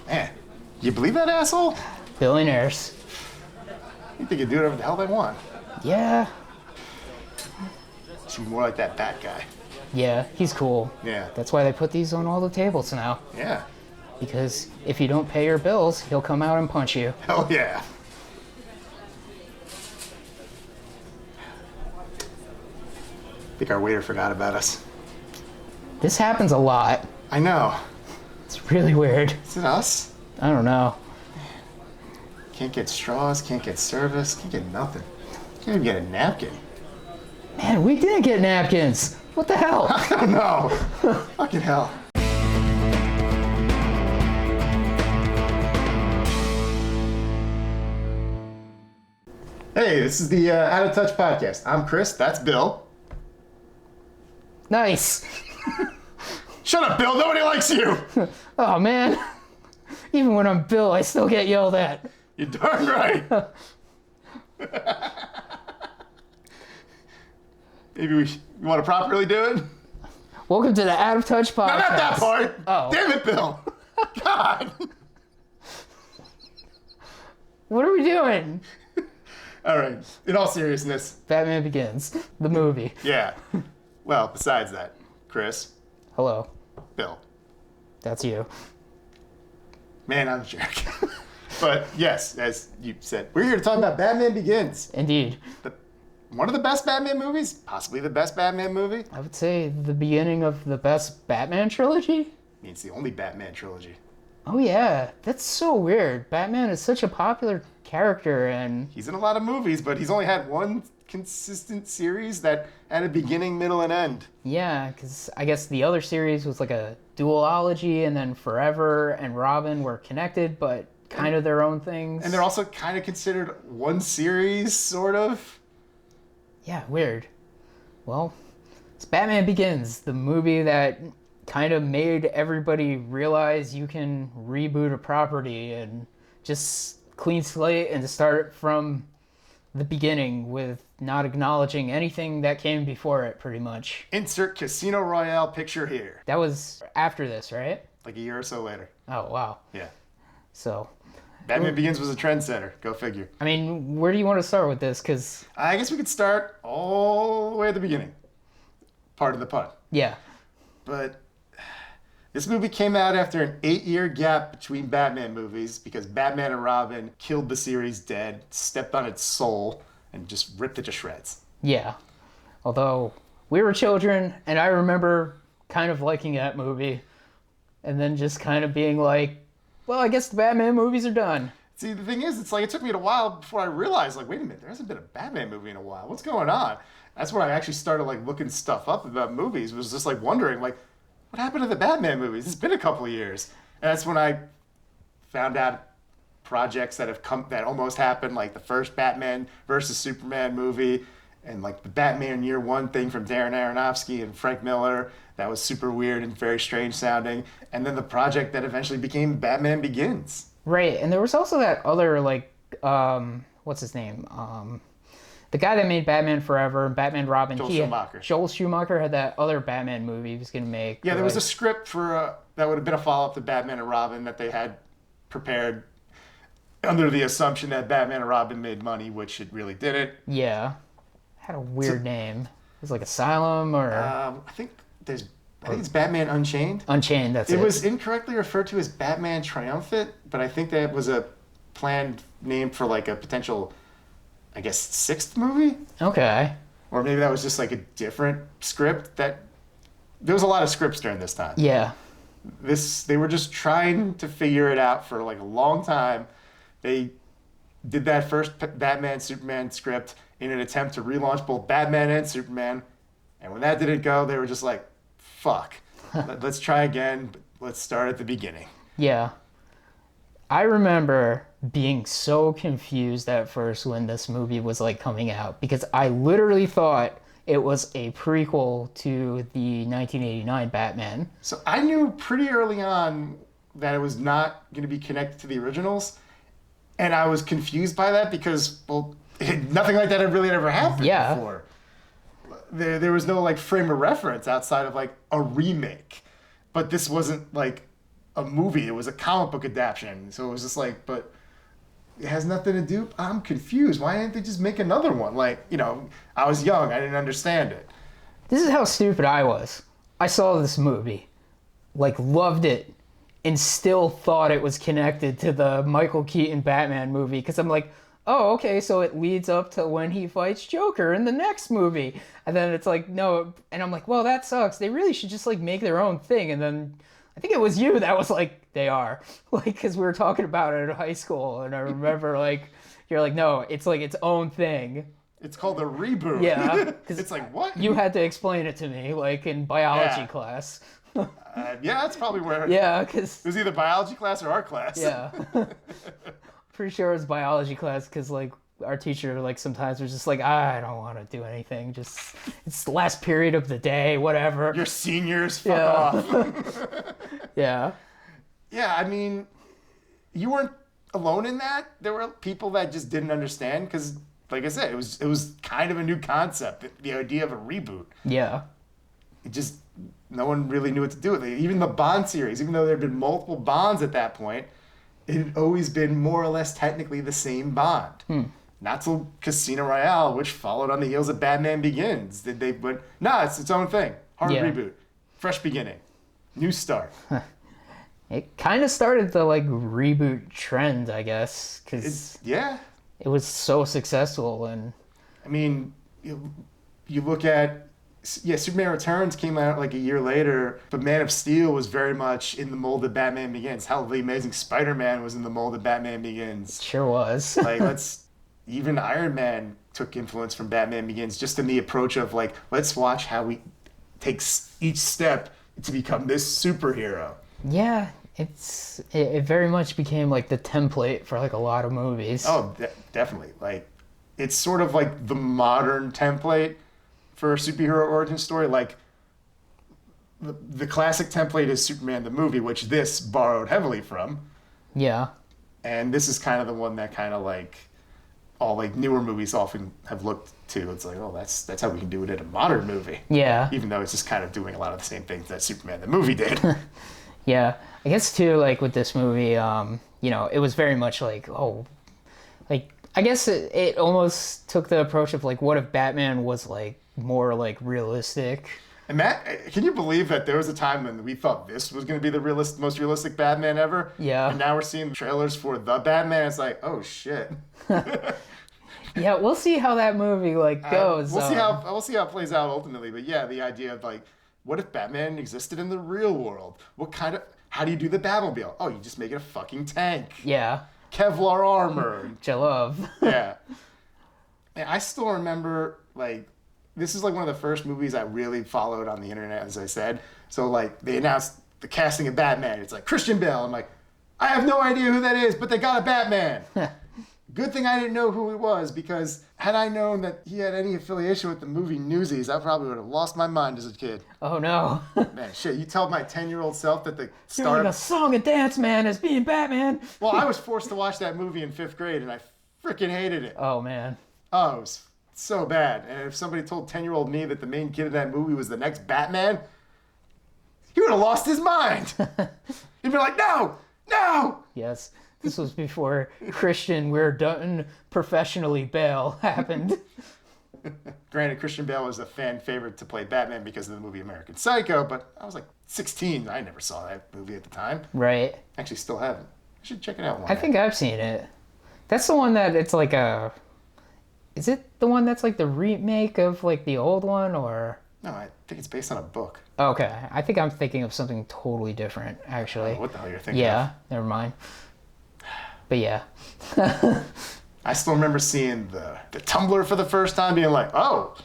Man, you believe that asshole? Billionaires. You think they can do whatever the hell they want. Yeah. Seems more like that Bat guy. Yeah, he's cool. Yeah. That's why they put these on all the tables now. Yeah. Because if you don't pay your bills, he'll come out and punch you. Hell yeah. I think our waiter forgot about us. This happens a lot. I know. It's really weird. Is it us? I don't know. Can't get straws, can't get service, can't get nothing. Can't even get a napkin. Man, we didn't get napkins. What the hell? I don't know. Fucking hell. Hey, this is the Out of Touch podcast. I'm Chris, that's Bill. Nice. Shut up, Bill, nobody likes you. Oh, man. Even when I'm Bill, I still get yelled at. You're darn right. Maybe you want to properly do it? Welcome to the Out of Touch podcast. No, not that part. Oh. Damn it, Bill. God. What are we doing? All right, in all seriousness. Batman Begins, the movie. Yeah. Well, besides that, Chris. Hello. Bill. That's you. Man, I'm a jerk. But yes, as you said, we're here to talk about Batman Begins. Indeed. One of the best Batman movies, possibly the best Batman movie. I would say the beginning of the best Batman trilogy. I mean, it's the only Batman trilogy. Oh yeah, that's so weird. Batman is such a popular character and... He's in a lot of movies, but he's only had one consistent series that had a beginning, middle, and end. Yeah, because I guess the other series was like a duology, and then Forever and Robin were connected, but kind of their own things. And they're also kind of considered one series, sort of. Yeah, weird. Well, it's Batman Begins, the movie that kind of made everybody realize you can reboot a property and just clean slate and start from the beginning with not acknowledging anything that came before it, pretty much. Insert Casino Royale picture here. That was after this, right? Like a year or so later. Oh, wow. Yeah. So... Batman Begins was a trendsetter. Go figure. I mean, where do you want to start with this? Because... I guess we could start all the way at the beginning. Part of the pun. Yeah. But this movie came out after an 8-year gap between Batman movies because Batman and Robin killed the series dead, stepped on its soul, and just ripped it to shreds. Yeah. Although, we were children, and I remember kind of liking that movie, and then just kind of being like, well, I guess the Batman movies are done. See, the thing is, it's like it took me a while before I realized, like, wait a minute, there hasn't been a Batman movie in a while. What's going on? That's when I actually started, like, looking stuff up about movies. Was just, like, wondering, like, what happened to the Batman movies? It's been a couple of years. And that's when I found out projects that have come, that almost happened, like the first Batman versus Superman movie, and, like, the Batman Year One thing from Darren Aronofsky and Frank Miller. That was super weird and very strange sounding. And then the project that eventually became Batman Begins. Right, and there was also that other, like, what's his name? The guy that made Batman Forever and Batman Robin. Schumacher. Joel Schumacher had that other Batman movie he was going to make. Yeah, there was a script for that would have been a follow-up to Batman and Robin that they had prepared under the assumption that Batman and Robin made money, which it really didn't. Yeah. Had a weird name. It was like Asylum or... I think it's Batman Unchained. Unchained, that's it. It was incorrectly referred to as Batman Triumphant, but I think that was a planned name for like a potential, I guess, 6th movie? Okay. Or maybe that was just like a different script. There was a lot of scripts during this time. Yeah. They were just trying to figure it out for like a long time. They did that first Batman Superman script in an attempt to relaunch both Batman and Superman. And when that didn't go, they were just like, fuck. Let's try again, but let's start at the beginning. Yeah. I remember being so confused at first when this movie was like coming out because I literally thought it was a prequel to the 1989 Batman. So I knew pretty early on that it was not going to be connected to the originals. And I was confused by that because, well, nothing like that had really ever happened before. there was no like frame of reference outside of like a remake. But this wasn't like a movie. It was a comic book adaptation. So it was just like, but it has nothing to do. I'm confused. Why didn't they just make another one? Like, you know, I was young. I didn't understand it. This is how stupid I was. I saw this movie, like loved it, and still thought it was connected to the Michael Keaton Batman movie because I'm like, oh, okay, so it leads up to when he fights Joker in the next movie. And then it's like, no. And I'm like, well, that sucks. They really should just like make their own thing. And then I think it was you that was like, they are. Like, because we were talking about it in high school. And I remember like, you're like, no, it's like its own thing. It's called a reboot. Yeah. It's like, what? You had to explain it to me, like in biology class. Yeah, that's probably where. Yeah, because. It was either biology class or art class. Yeah. Pretty sure it was biology class because like our teacher like sometimes was just like, I don't want to do anything, just it's the last period of the day, whatever. You're seniors, fuck off. Yeah. Yeah, I mean, you weren't alone in that. There were people that just didn't understand because, like I said, it was kind of a new concept, the idea of a reboot. Yeah. It just, no one really knew what to do with it. Even the Bond series, even though there had been multiple Bonds at that point, it had always been more or less technically the same Bond. Not till Casino Royale, which followed on the heels of Batman Begins. Did they went, nah, it's its own thing. Hard reboot. Fresh beginning. New start. It kind of started the like reboot trend, I guess, because it was so successful. And I mean, you look at Superman Returns came out like a year later, but Man of Steel was very much in the mold of Batman Begins. Hell, The Amazing Spider-Man was in the mold of Batman Begins. It sure was. Like, even Iron Man took influence from Batman Begins, just in the approach of like, let's watch how we take each step to become this superhero. Yeah, it very much became like the template for like a lot of movies. Oh, definitely. Like, it's sort of like the modern template for a superhero origin story. Like, the classic template is Superman the movie, which this borrowed heavily from. Yeah. And this is kind of the one that kind of like all like newer movies often have looked to. It's like, oh, that's how we can do it in a modern movie. Yeah. Even though it's just kind of doing a lot of the same things that Superman the movie did. Yeah. I guess too, like with this movie, you know, it was very much like, oh, like I guess it almost took the approach of like, what if Batman was like more like realistic? And Matt, can you believe that there was a time when we thought this was going to be the most realistic Batman ever? Yeah. And now we're seeing trailers for the Batman. It's like, oh shit. Yeah, we'll see how that movie like goes. We'll see how it plays out ultimately. But yeah, the idea of like, what if Batman existed in the real world? How do you do the Batmobile? Oh, you just make it a fucking tank. Yeah. Kevlar armor. Which I love. Yeah. And I still remember, like, this is like one of the first movies I really followed on the internet, as I said. So, like, they announced the casting of Batman. It's like, Christian Bale. I'm like, I have no idea who that is, but they got a Batman. Good thing I didn't know who he was, because had I known that he had any affiliation with the movie Newsies, I probably would have lost my mind as a kid. Oh, no. Man, shit, you tell my 10-year-old self that the You're like a song and dance man as being Batman. Well, I was forced to watch that movie in 5th grade, and I freaking hated it. Oh, man. Oh, it was so bad. And if somebody told 10-year-old me that the main kid in that movie was the next Batman, he would have lost his mind. He'd be like, no! Yes. This was before Christian We're Done Professionally Bale happened. Granted, Christian Bale was a fan favorite to play Batman because of the movie American Psycho, but I was like 16. I never saw that movie at the time. Right. Actually, still haven't. I should check it out one I think I've seen it. That's the one that it's like a... Is it the one that's like the remake of like the old one, or... No, I think it's based on a book. Okay. I think I'm thinking of something totally different, actually. What the hell you're thinking of? Yeah, never mind. But yeah. I still remember seeing the Tumblr for the first time, being like, oh,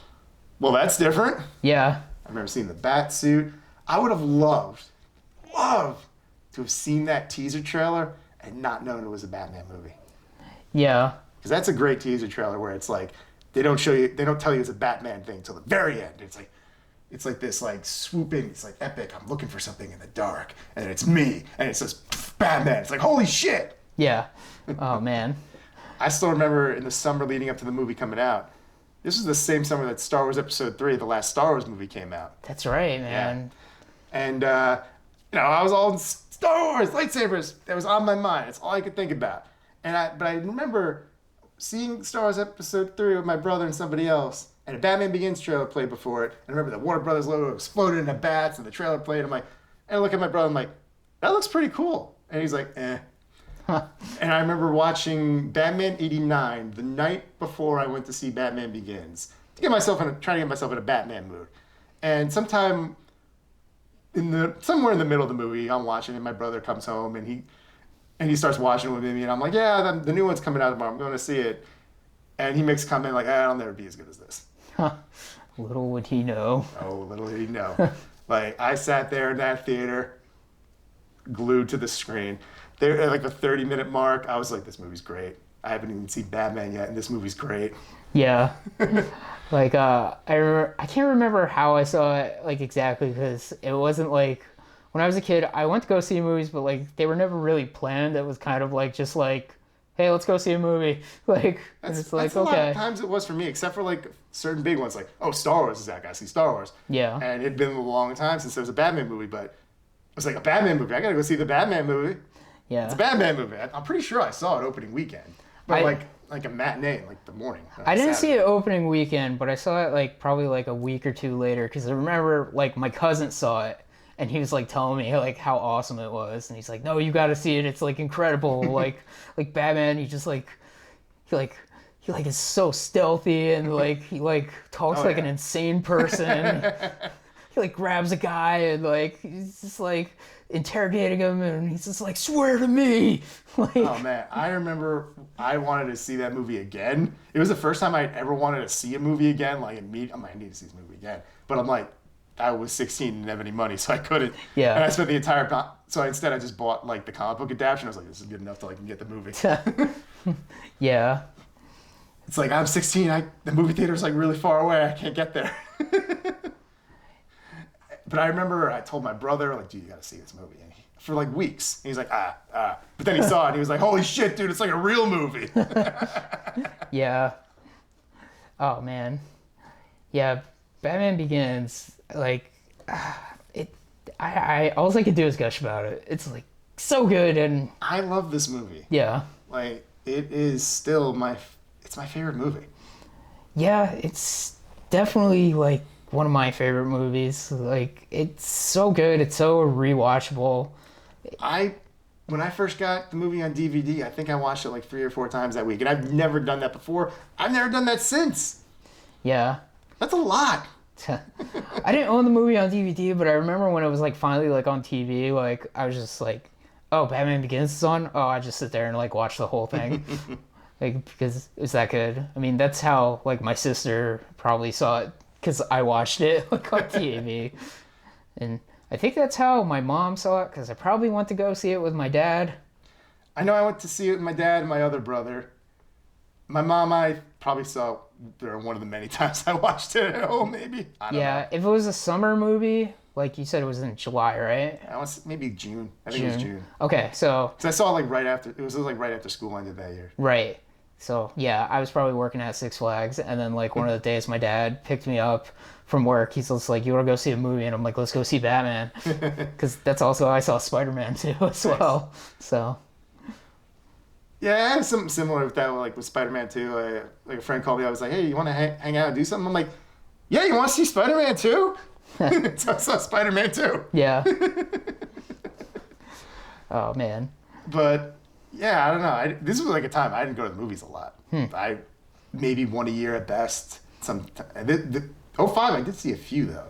well, that's different. Yeah. I remember seeing the bat suit. I would have loved to have seen that teaser trailer and not known it was a Batman movie. Yeah. Because that's a great teaser trailer where it's like, they don't tell you it's a Batman thing till the very end. It's like this like swooping, it's like epic, I'm looking for something in the dark, and then it's me, and it says Batman. It's like, holy shit. Yeah. Oh, man. I still remember in the summer leading up to the movie coming out, This was the same summer that Star Wars Episode 3, the last Star Wars movie, came out. That's right, man. And, I was all Star Wars, lightsabers. That was on my mind. It's all I could think about. But I remember seeing Star Wars Episode 3 with my brother and somebody else, and a Batman Begins trailer played before it. And I remember the Warner Brothers logo exploded into bats, and the trailer played. And I look at my brother, I'm like, that looks pretty cool. And he's like, eh. And I remember watching Batman '89 the night before I went to see Batman Begins to trying to get myself in a Batman mood. And somewhere in the middle of the movie, I'm watching, and my brother comes home, and he starts watching with me, and I'm like, yeah, the new one's coming out tomorrow. I'm going to see it. And he makes a comment like, I'll never be as good as this. Little would he know. Oh, little did he know. Like, I sat there in that theater, glued to the screen. There, at like the 30-minute mark, I was like, this movie's great. I haven't even seen Batman yet, and this movie's great. Yeah. Like, I can't remember how I saw it, like, exactly, because it wasn't like, when I was a kid, I went to go see movies, but, like, they were never really planned. It was kind of like, just like, hey, let's go see a movie. Like, that's a lot of times it was for me, except for, like, certain big ones, like, oh, Star Wars is that, I gotta see Star Wars. Yeah. And it'd been a long time since there was a Batman movie, but it was like, a Batman movie, I gotta go see the Batman movie. Yeah. It's a Batman movie. I'm pretty sure I saw it opening weekend. But like a matinee, like the morning. I didn't see it opening weekend, but I saw it like probably like a week or two later, because I remember like my cousin saw it and he was like telling me like how awesome it was, and he's like, no, you got to see it, it's like incredible. like Batman, he just like he is so stealthy, and like he like talks an insane person. He like grabs a guy and like he's just like interrogating him, and he's just like, swear to me. Like, oh man, I remember I wanted to see that movie again. It was the first time I'd ever wanted to see a movie again. Like, I'm like, I need to see this movie again. But I'm like, I was 16 and didn't have any money, so I couldn't. Yeah. And I spent the entire time. So instead, I just bought like the comic book adaptation. I was like, this is good enough to like get the movie. Yeah. It's like, I'm 16. The movie theater's like really far away. I can't get there. But I remember I told my brother, like, dude, you gotta see this movie. And for like weeks. And he's like, But then he saw it and he was like, holy shit, dude, it's like a real movie. Yeah. Oh, man. Yeah, Batman Begins, like, all I could do is gush about it. It's like so good, and I love this movie. Yeah. Like, it is still it's my favorite movie. Yeah, it's definitely like one of my favorite movies. Like, it's so good, it's so rewatchable. When I first got the movie on DVD, I think I watched it like 3 or 4 times that week, and I've never done that before. I've never done that since. Yeah. That's a lot. I didn't own the movie on DVD, but I remember when it was like finally like on TV, like I was just like, oh, Batman Begins is on? Oh, I just sit there and like watch the whole thing. Like, because it's that good. I mean, that's how like my sister probably saw it, because I watched it like on TV. And I think that's how my mom saw it, because I probably went to go see it with my dad. I know I went to see it with my dad and my other brother. My mom, I probably saw during one of the many times I watched it at home, maybe. I don't know. If it was a summer movie, like you said, it was in July, right? I was maybe June. I think it was June. Okay, so... Because I saw it like right after, it was like right after school ended that year. Right. So, yeah, I was probably working at Six Flags, and then, like, one of the days my dad picked me up from work. He's just like, you want to go see a movie? And I'm like, let's go see Batman. Because that's also, I saw Spider-Man, too, as well. So... Yeah, I had something similar with that, like with Spider-Man 2. Like a friend called me, I was like, hey, you want to hang out and do something? I'm like, yeah, you want to see Spider-Man 2? So I saw Spider-Man 2. Yeah. Oh, man. But, yeah, I don't know. This was like a time I didn't go to the movies a lot. Maybe one a year at best. 05, I did see a few, though.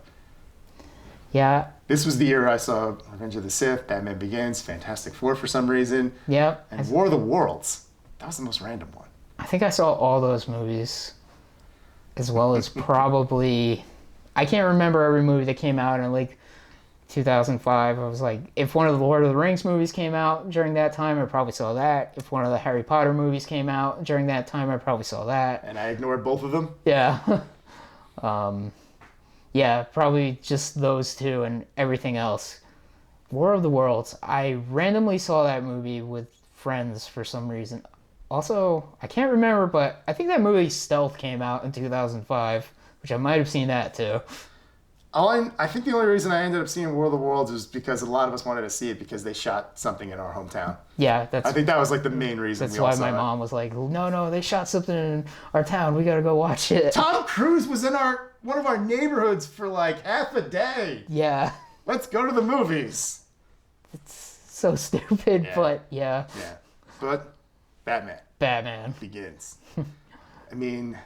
Yeah. This was the year I saw Revenge of the Sith, Batman Begins, Fantastic Four for some reason. Yep. And War of the Worlds. That was the most random one. I think I saw all those movies, as well as probably... I can't remember every movie that came out in, like, 2005. I was like, if one of the Lord of the Rings movies came out during that time, I probably saw that. If one of the Harry Potter movies came out during that time, I probably saw that. And I ignored both of them? Yeah. Yeah, probably just those two, and everything else. War of the Worlds. I randomly saw that movie with friends for some reason. Also, I can't remember, but I think that movie Stealth came out in 2005, which I might have seen that too. I think the only reason I ended up seeing World of Worlds is because a lot of us wanted to see it because they shot something in our hometown. Yeah, I think that was like the main reason. that's why my mom was like, no, they shot something in our town. We gotta go watch it. Tom Cruise was in one of our neighborhoods for like half a day. Yeah. Let's go to the movies. It's so stupid, Yeah. but yeah. Yeah. But Batman. begins. I mean,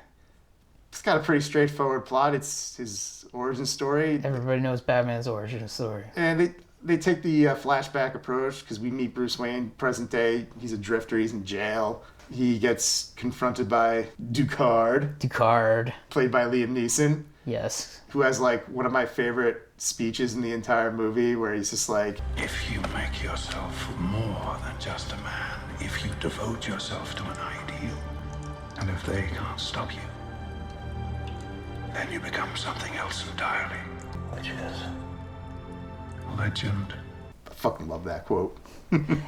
it's got a pretty straightforward plot. It's his origin story. Everybody knows Batman's origin story. And they take the flashback approach because we meet Bruce Wayne, present day. He's a drifter. He's in jail. He gets confronted by Ducard. played by Liam Neeson, Yes. who has like one of my favorite speeches in the entire movie where he's just like, If you make yourself more than just a man, if you devote yourself to an ideal, and if they can't stop you, then you become something else entirely. Which is? Legend. I fucking love that quote.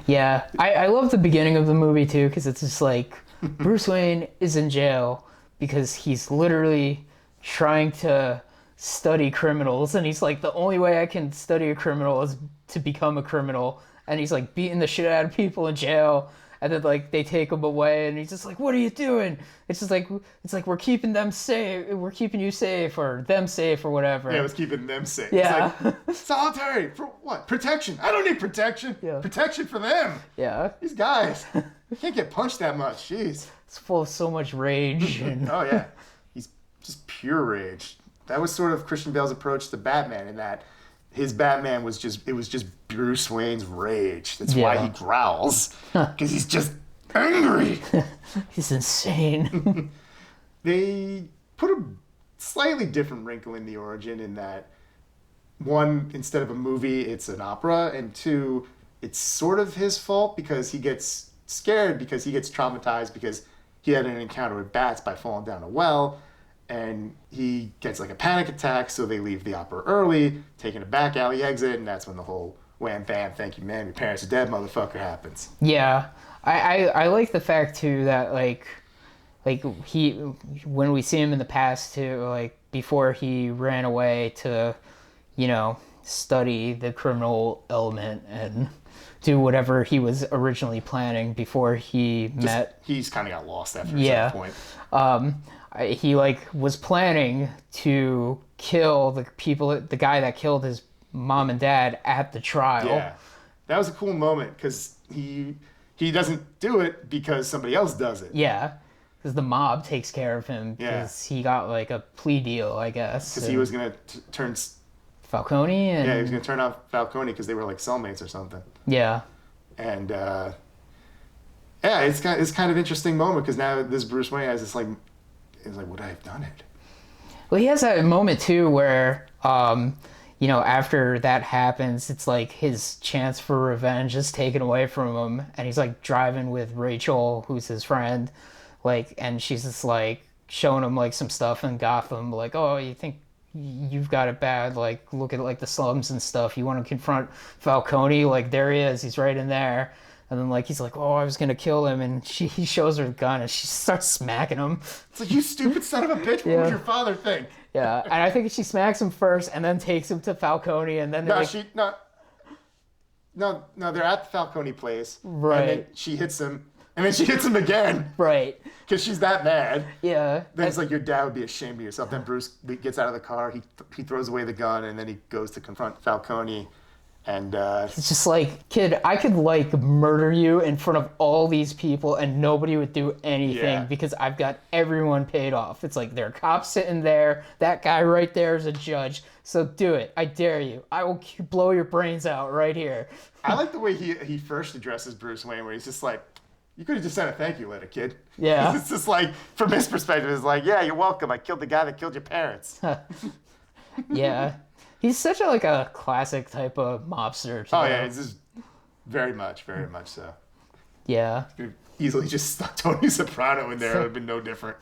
Yeah. I love the beginning of the movie too, because it's just like Bruce Wayne is in jail because he's literally trying to study criminals, and he's like, the only way I can study a criminal is to become a criminal, and he's like beating the shit out of people in jail, and then like they take him away, and he's just like, what are you doing? It's like we're keeping them safe, we're keeping you safe, or them safe, or whatever. Yeah, it was keeping them safe. Yeah. It's like, solitary for what? Protection. I don't need protection. Yeah. Protection for them. Yeah. These guys can't get punched that much. Jeez. It's full of so much rage. And Oh yeah, he's just pure rage. That was sort of Christian Bale's approach to Batman, in that his Batman was just Bruce Wayne's rage. That's why he growls, because he's just angry. he's insane. They put a slightly different wrinkle in the origin, in that one, instead of a movie, it's an opera, and two, it's sort of his fault because he gets scared, because he gets traumatized because he had an encounter with bats by falling down a well, and he gets like a panic attack, so they leave the opera early, taking a back alley exit, and that's when the whole wham bam, thank you ma'am, your parents are dead motherfucker happens. Yeah, I like the fact too that like he, when we see him in the past too, like before he ran away to, study the criminal element and do whatever he was originally planning before he met. He's kind of got lost after Yeah. a certain point. He was planning to kill the guy that killed his mom and dad at the trial. Yeah, that was a cool moment because he doesn't do it because somebody else does it. Yeah, because the mob takes care of him Yeah. because he got like a plea deal, I guess. Because he was gonna turn. Falcone and Yeah, he was gonna turn off Falcone because they were like cellmates or something. yeah. And it's kind of interesting moment because now this Bruce Wayne has this like, he's like, would I have done it? Well, he has that moment too where, after that happens, it's like his chance for revenge is taken away from him, and he's like driving with Rachel, who's his friend, like, and she's just like showing him like some stuff in Gotham, like, oh, you think you've got it bad, like, look at like the slums and stuff. You want to confront Falcone? Like, there he is, he's right in there. And then like he's like, oh, I was gonna kill him, and he shows her the gun and she starts smacking him. It's like, you stupid son of a bitch. What Yeah. would your father think? Yeah, and I think she smacks him first and then takes him to Falcone, and then they're like, No, they're at the Falcone place. Right. And then she hits him, and then she hits him again right, because she's that mad. yeah, Then it's like, your dad would be ashamed of yourself. Then Bruce gets out of the car, he throws away the gun, and then he goes to confront Falcone. And it's just like, kid, I could like murder you in front of all these people and nobody would do anything Yeah. because I've got everyone paid off. It's like there are cops sitting there, that guy right there is a judge, so do it. I dare you. I will blow your brains out right here. I like the way he first addresses Bruce Wayne, where he's just like, you could have just sent a thank you letter, kid. Yeah. It's just like, from his perspective, it's like, yeah, you're welcome. I killed the guy that killed your parents. Yeah. He's such a classic type of mobster too. Oh yeah, it's just very much so. Yeah. Could have easily just stuck Tony Soprano in there. It would have been no different.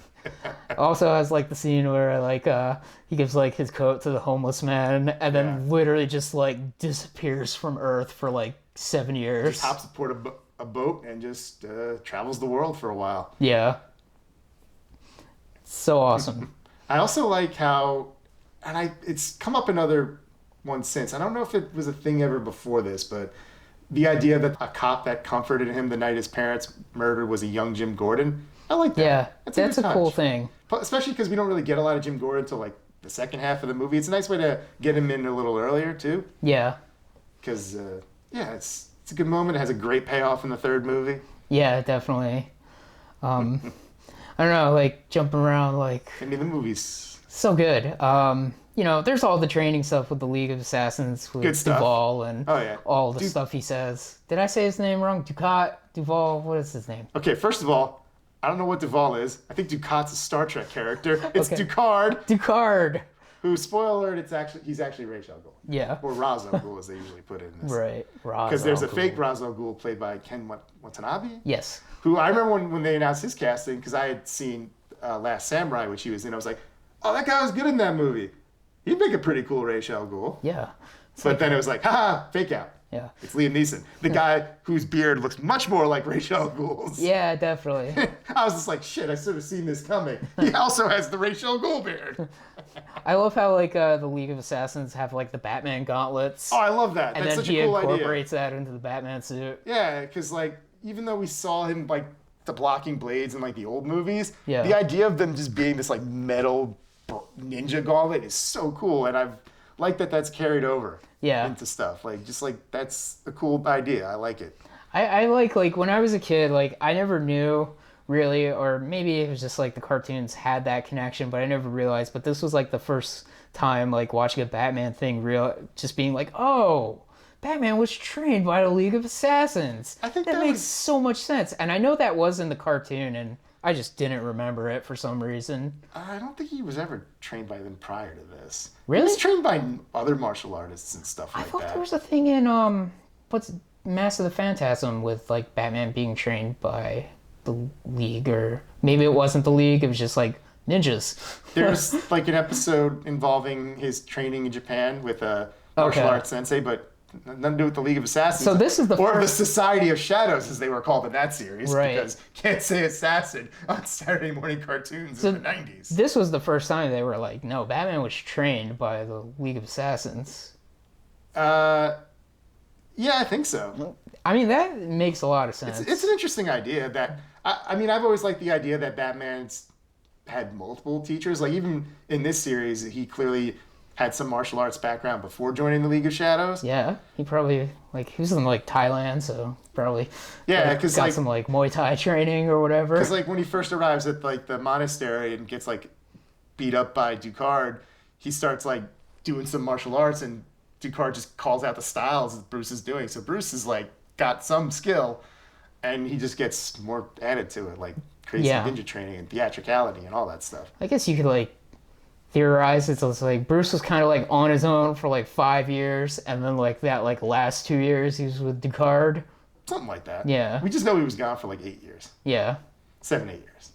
Also has like the scene where like he gives like his coat to the homeless man and then Yeah. literally just like disappears from Earth for like 7 years. Just hops aboard a boat and just travels the world for a while. Yeah. So awesome. I also like how, and it's come up in other ones since. I don't know if it was a thing ever before this, but the idea that a cop that comforted him the night his parents murdered was a young Jim Gordon. I like that. Yeah, that's a good cool touch. thing. Especially because we don't really get a lot of Jim Gordon until like the second half of the movie. It's a nice way to get him in a little earlier too. Yeah. Because it's a good moment. It has a great payoff in the third movie. Yeah, definitely. I don't know, like jumping around, like Any of the movies. so good. There's all the training stuff with the League of Assassins with Good stuff. Duval and Oh, yeah. all the stuff he says. Did I say his name wrong? Duval, what is his name? Okay, first of all, I don't know what Duval is. I think Ducat's a Star Trek character. It's Okay. Ducard, who, spoiler alert, he's actually Ra's al Ghul. Yeah. Or Ra's al Ghul, as they usually put it in this. Right. Because there's a fake Ra's al Ghul played by Ken Watanabe. Yes. Who I remember when they announced his casting, because I had seen Last Samurai, which he was in. I was like, oh, that guy was good in that movie. He'd make a pretty cool Ra's al Ghul. Yeah. But then it was like, haha, fake out. Yeah. It's Liam Neeson, the guy whose beard looks much more like Ra's al Ghul's. Yeah, definitely. I was just like, shit, I should have seen this coming. He also has the Ra's al Ghul beard. I love how like the League of Assassins have like the Batman gauntlets. Oh, I love that. and That's then such he a cool idea. incorporates that into the Batman suit. Yeah, because like, even though we saw him like the blocking blades in like the old movies, Yeah. the idea of them just being this like metal ninja gauntlet is so cool, and I've liked that that's carried over Yeah. into stuff. Like, just like, that's a cool idea. I like it. I like when I was a kid, like I never knew really, or maybe it was just like the cartoons had that connection, but I never realized. But this was like the first time like watching a Batman thing, just being like, oh, Batman was trained by the League of Assassins. I think that that makes was- so much sense, and I know that was in the cartoon, and I just didn't remember it for some reason. I don't think he was ever trained by them prior to this. Really? He was trained by other martial artists and stuff I like thought that. there was a thing in what's Mask of the Phantasm with like Batman being trained by the League, or maybe it wasn't the League, it was just like ninjas. There's like an episode involving his training in Japan with a martial Okay. arts sensei, but nothing to do with the League of Assassins. So this is the or first- the Society of Shadows, as they were called in that series, Right. because can't say assassin on Saturday morning cartoons in the 90s. This was the first time they were like, no, Batman was trained by the League of Assassins. Yeah, I think so. I mean, that makes a lot of sense. It's an interesting idea that, I mean, I've always liked the idea that Batman's had multiple teachers. Like, even in this series, he clearly had some martial arts background before joining the League of Shadows. Yeah, he probably he was in like Thailand, so probably Yeah, because got like, some like Muay Thai training or whatever. Because like when he first arrives at like the monastery and gets like beat up by Ducard, he starts like doing some martial arts, and Ducard just calls out the styles that Bruce is doing. So Bruce is like got some skill, and he just gets more added to it, like creates Yeah. some ninja training and theatricality and all that stuff. I guess you could like theorize it's like Bruce was kind of like on his own for like 5 years, and then like that like last 2 years he was with Ducard. Something like that. Yeah. We just know he was gone for like 8 years, Yeah, 7, 8 years,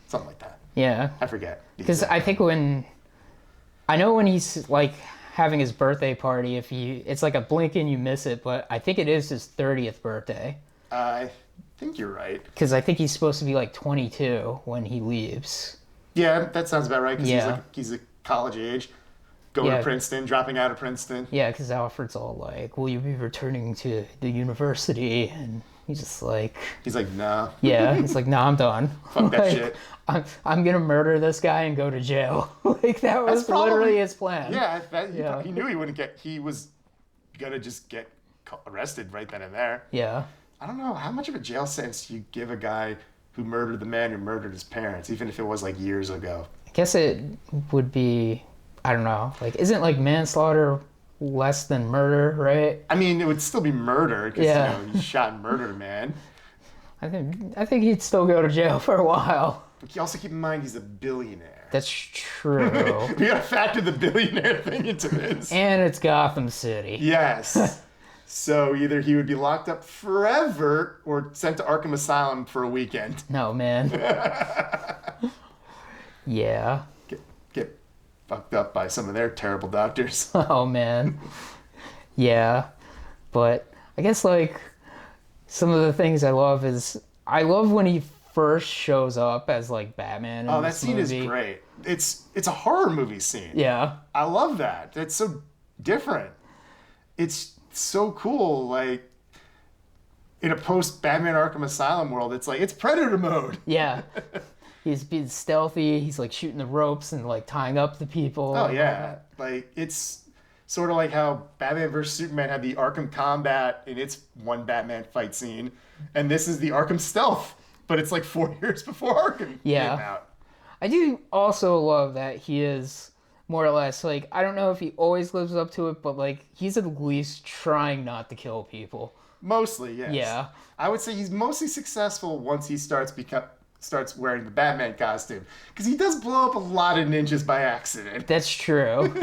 something like that. yeah. I forget. the Because exact I think when he's like having his birthday party, it's like a blink and you miss it, but I think it is his 30th birthday. I think you're right. Because I think he's supposed to be like 22 when he leaves. Yeah, that sounds about right. Because Yeah. he's a college age, going Yeah. to Princeton, dropping out of Princeton. Yeah, because Alfred's all like, will you be returning to the university? And he's just like, He's like, nah, yeah. He's like, nah, I'm done. fuck that Like, shit. I'm going to murder this guy and go to jail. Like, that was probably- literally his plan. Yeah, Yeah. he knew he wouldn't get. He was gonna just get arrested right then and there. Yeah. I don't know how much of a jail sentence do you give a guy who murdered the man who murdered his parents, even if it was like years ago. I guess it would be, I don't know, like, isn't like manslaughter less than murder, right? I mean, it would still be murder because Yeah. he shot and murdered a man. I think he'd still go to jail for a while. But you also keep in mind he's a billionaire. That's true. We gotta factor the billionaire thing into this. And it's Gotham City. Yes. So either he would be locked up forever or sent to Arkham Asylum for a weekend. No, man. Yeah. Get fucked up by some of their terrible doctors. Oh, man. Yeah. But I guess, like, Some of the things I love is I love when he first shows up as like Batman in Oh, that this scene movie. is great. It's a horror movie scene. Yeah. I love that. It's so different. It's so cool. Like in a post Batman Arkham Asylum world, it's like it's Predator mode. Yeah. He's being stealthy. He's like shooting the ropes and like tying up the people. Oh yeah, like it's sort of like how Batman vs Superman had the Arkham Combat in its one Batman fight scene, and this is the Arkham Stealth, but it's like 4 years before Arkham came out. I do also love that he is more or less like, I don't know if he always lives up to it, but like he's at least trying not to kill people. Mostly, yes. Yeah. I would say he's mostly successful once he starts wearing the Batman costume, because he does blow up a lot of ninjas by accident. That's true.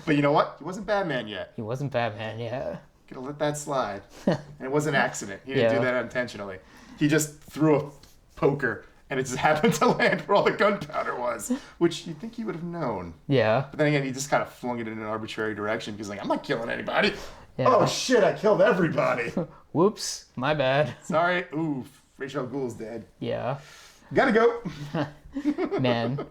But you know what? He wasn't Batman yet. He wasn't Batman yet. Gonna let that slide. And it was an accident. He didn't Yeah. do that intentionally. He just threw a poker, and it just happened to land where all the gunpowder was, which you'd think he would have known. Yeah. But then again, he just kind of flung it in an arbitrary direction because, like, I'm not killing anybody. Yeah. Oh shit! I killed everybody. Whoops. My bad. Sorry. Ooh, Rachel Ghoul's dead. Yeah. Gotta go. Man.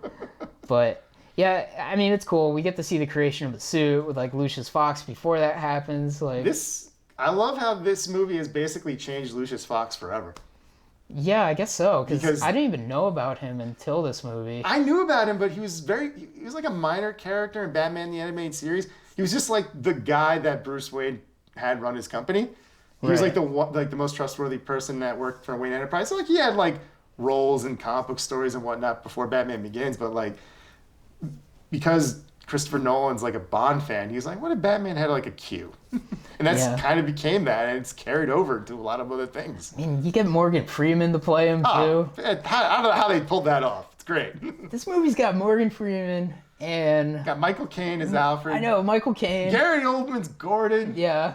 But yeah, I mean, it's cool. We get to see the creation of the suit with like Lucius Fox before that happens. Like I love how this movie has basically changed Lucius Fox forever. Yeah, I guess so. Because- Because I didn't even know about him until this movie. I knew about him, but he was like a minor character in Batman the Animated Series. He was just like the guy that Bruce Wayne had run his company. He was Right. like the most trustworthy person that worked for Wayne Enterprise. So like he had like roles in comic book stories and whatnot before Batman Begins, but like because Christopher Nolan's like a Bond fan, he was like, what if Batman had like a Q? And that's Yeah. kind of became that, and it's carried over to a lot of other things. I mean, you get Morgan Freeman to play him Oh, too. I don't know how they pulled that off. It's great. This movie's got Morgan Freeman and Got Michael Caine as Alfred. I know Michael Caine. Gary Oldman's Gordon. Yeah.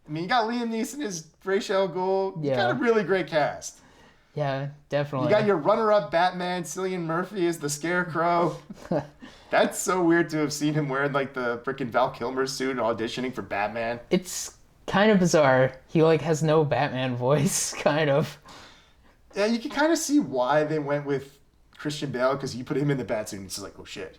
I mean, you got Liam Neeson as Ra's al Ghul. You Yeah. got a really great cast. Yeah, definitely. You got your runner-up Batman, Cillian Murphy as the Scarecrow. That's so weird to have seen him wearing like the freaking Val Kilmer suit auditioning for Batman. It's kind of bizarre. He like has no Batman voice, kind of. Yeah, you can kind of see why they went with Christian Bale, because you put him in the Batsuit and it's just like, oh shit.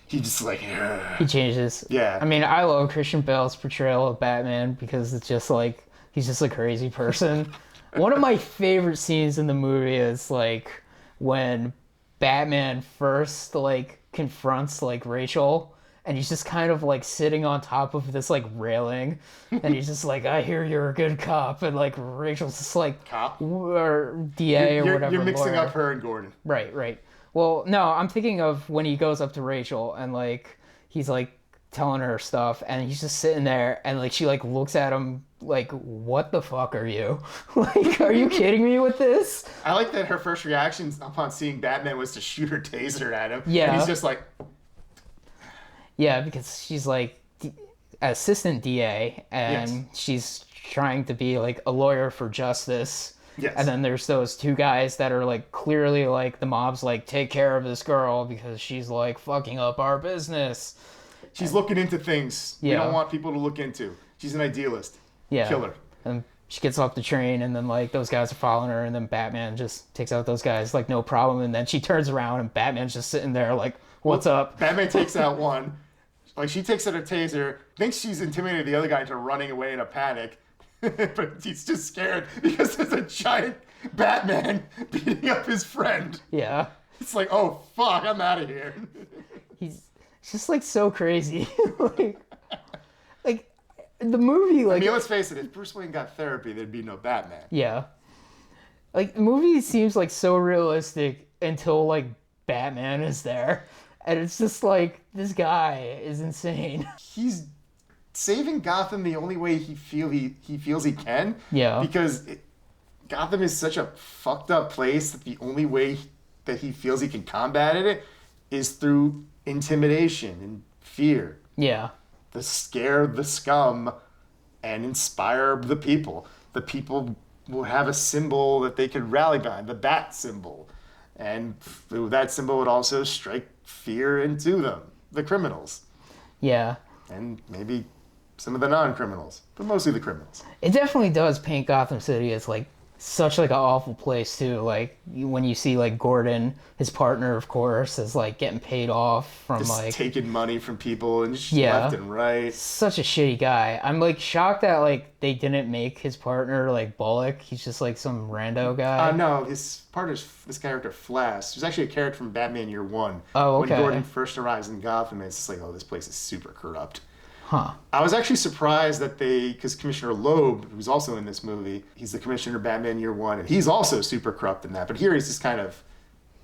He just like, He changes. Yeah. I mean, I love Christian Bale's portrayal of Batman because it's just like he's just a crazy person. One of my favorite scenes in the movie is like when Batman first like confronts like Rachel, and he's just kind of like sitting on top of this like railing, and he's just like, I hear you're a good cop, and like Rachel's just like Cop? or DA or whatever. You're mixing lawyer. up her and Gordon. Right. Well, no, I'm thinking of when he goes up to Rachel and like he's like telling her stuff, and he's just sitting there, and like she like looks at him like, what the fuck are you? Like, are you kidding me with this? I like that her first reaction upon seeing Batman was to shoot her taser at him. Yeah. And he's just like, Yeah, because she's like assistant DA, and Yes. she's trying to be like a lawyer for justice. yes. And then there's those two guys that are like clearly like the mob's like, take care of this girl because she's like fucking up our business. She's looking into things we Yeah. don't want people to look into. She's an idealist. Yeah. Kill her. And she gets off the train, and then like those guys are following her, and then Batman just takes out those guys like no problem, and then she turns around and Batman's just sitting there like, what's up? Batman takes out one. Like, she takes out a taser, thinks she's intimidated the other guy into running away in a panic. But he's just scared because there's a giant Batman beating up his friend. Yeah. It's like, oh, fuck, I'm out of here. He's just like so crazy. like the movie like I mean, let's face it, if Bruce Wayne got therapy, there'd be no Batman. yeah. Like the movie seems like so realistic until like Batman is there. And it's just like this guy is insane. He's saving Gotham the only way he feels he can. Yeah. Because Gotham is such a fucked up place that the only way that he feels he can combat it is through intimidation and fear. Yeah. To scare the scum and inspire the people. The people will have a symbol that they could rally behind, the bat symbol. And through that symbol would also strike fear into them, the criminals. Yeah. And maybe some of the non-criminals, but mostly the criminals. It definitely does paint Gotham City as like such like an awful place too. Like when you see like Gordon, his partner, of course, is like getting paid off from Just like taking money from people and just Yeah. left and right. such a shitty guy. I'm like shocked that like they didn't make his partner like Bullock. He's just like some rando guy. No, his partner's this character Flash. Who's actually a character from Batman Year One. Oh, okay. When Gordon first arrives in Gotham, it's just like, oh, this place is super corrupt. Huh. I was actually surprised that because Commissioner Loeb, who's also in this movie, he's the Commissioner of Batman Year One, and he's also super corrupt in that. But here he's just kind of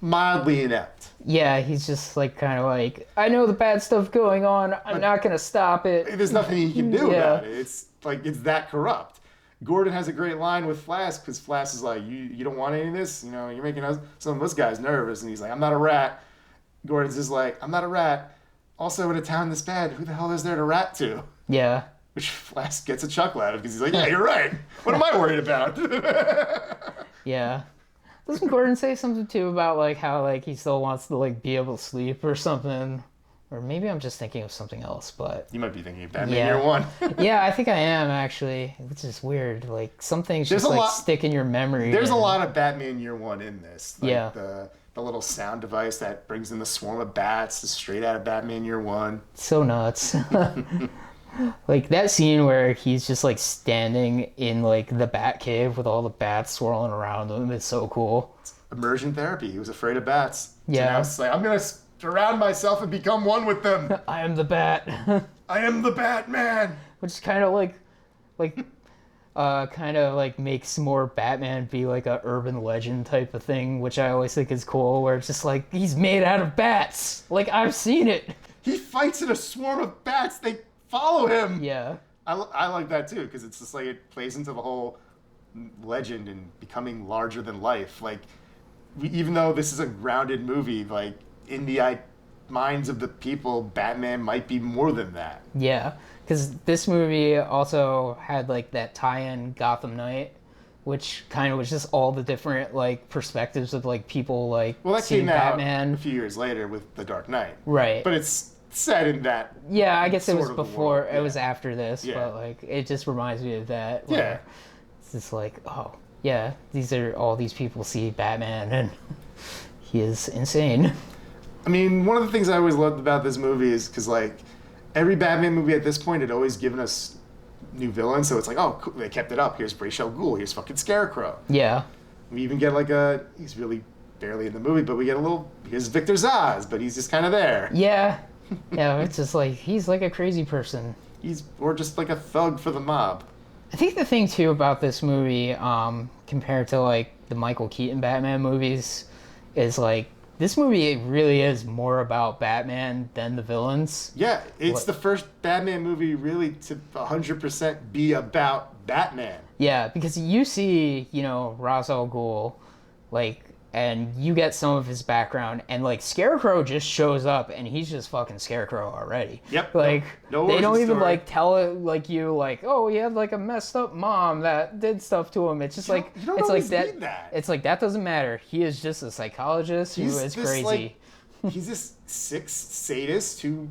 mildly inept. Yeah, he's just like kind of like, I know the bad stuff going on. I'm not gonna stop it. There's nothing he can do Yeah. about it. It's like it's that corrupt. Gordon has a great line with Flash because Flash is like, you don't want any of this? You know, you're making some of us guys nervous. And he's like, I'm not a rat. Gordon's just like, I'm not a rat. Also, in a town this bad, who the hell is there to rat to? Yeah. Which Flash gets a chuckle out of because he's like, yeah, you're right. What am I worried about? Yeah. Doesn't Gordon say something too about like how like he still wants to like be able to sleep or something? Or maybe I'm just thinking of something else, but You might be thinking of Batman Yeah. Year One. yeah, I think I am actually, which is weird. Like some things There's just a like lot- stick in your memory. There's a and- lot of Batman Year One in this. Like Yeah. The little sound device that brings in the swarm of bats is straight out of Batman Year One. So nuts. Like that scene where he's just like standing in like the bat cave with all the bats swirling around him is so cool. Immersion therapy. He was afraid of bats. Yeah. So now it's like, I'm going to surround myself and become one with them. I am the bat. I am the Batman. Which is kind of like makes more Batman be like a urban legend type of thing, which I always think is cool, where it's just like he's made out of bats. Like I've seen it. He fights in a swarm of bats. They follow him. Yeah. I like that too because it's just like it plays into the whole legend and becoming larger than life. Like even though this is a grounded movie, like in the minds of the people, Batman might be more than that. Yeah, because this movie also had like that tie-in Gotham Knight, which kind of was just all the different like perspectives of like people like Well, that seeing came out Batman. a few years later with The Dark Knight. Right. But it's set in that. Yeah, I guess it was sort of the before. world, It yeah. was after this, Yeah. but like it just reminds me of that. Yeah. where It's just like, oh yeah, these are all these people see Batman and he is insane. I mean, one of the things I always loved about this movie is because, like, every Batman movie at this point had always given us new villains. So it's like, oh, cool, they kept it up. Here's Ra's al Ghul. Here's fucking Scarecrow. Yeah. We even get, like, he's really barely in the movie, but we get here's Victor Zsasz, but he's just kind of there. Yeah. Yeah, it's just like he's like a crazy person. Or just like a thug for the mob. I think the thing too about this movie, compared to like the Michael Keaton Batman movies, is like this movie really is more about Batman than the villains. Yeah, it's What- the first Batman movie really to 100% be about Batman. Yeah, because you see, you know, Ra's al Ghul, like, and you get some of his background, and like Scarecrow just shows up, and he's just fucking Scarecrow already. Yep. Like No they don't origin even story. like tell it like you like, oh, he had like a messed up mom that did stuff to him. It's just like you don't it's like always that. need that. It's like that doesn't matter. He is just a psychologist who He's is this, crazy. like, he's this sick sadist who